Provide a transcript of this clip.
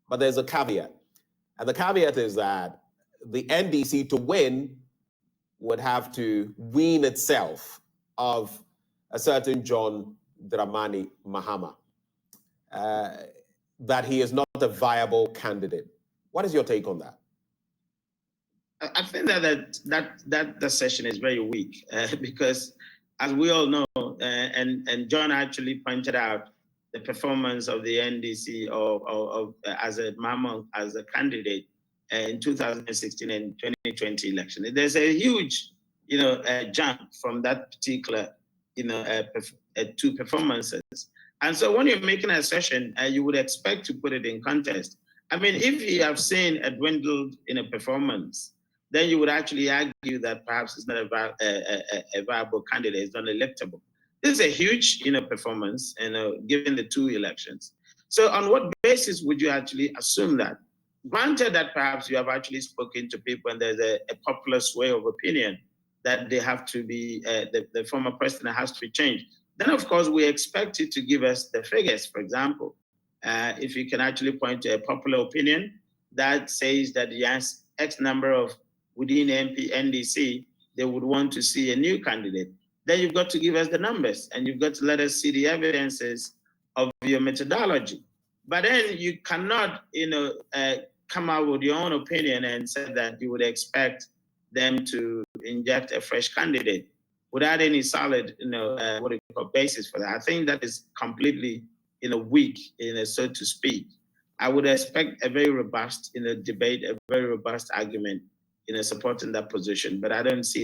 But there's a caveat. And the caveat is that the NDC to win would have to wean itself of a certain John Dramani Mahama, that he is not a viable candidate. What is your take on that? I think that session is very weak because, as we all know, and John actually pointed out the performance of the NDC as a candidate in 2016 and 2020 election. There's a huge, jump from that particular, two performances. And so when you're making a session, you would expect to put it in context. I mean, if you have seen a dwindled performance, then you would actually argue that perhaps it's not a viable candidate, it's not electable. This is a huge, performance, given the two elections. So on what basis would you actually assume that? Granted that perhaps you have actually spoken to people and there's a popular sway of opinion that they have to be, the former president has to be changed. Then of course we expect you to give us the figures. For example, if you can actually point to a popular opinion that says that yes, X number of within NDC, they would want to see a new candidate. Then you've got to give us the numbers and you've got to let us see the evidences of your methodology. But then you cannot, come out with your own opinion and say that you would expect them to inject a fresh candidate without any solid, basis for that. I think that is completely, weak, so to speak. I would expect a very robust, debate, a very robust argument, supporting that position, but I don't see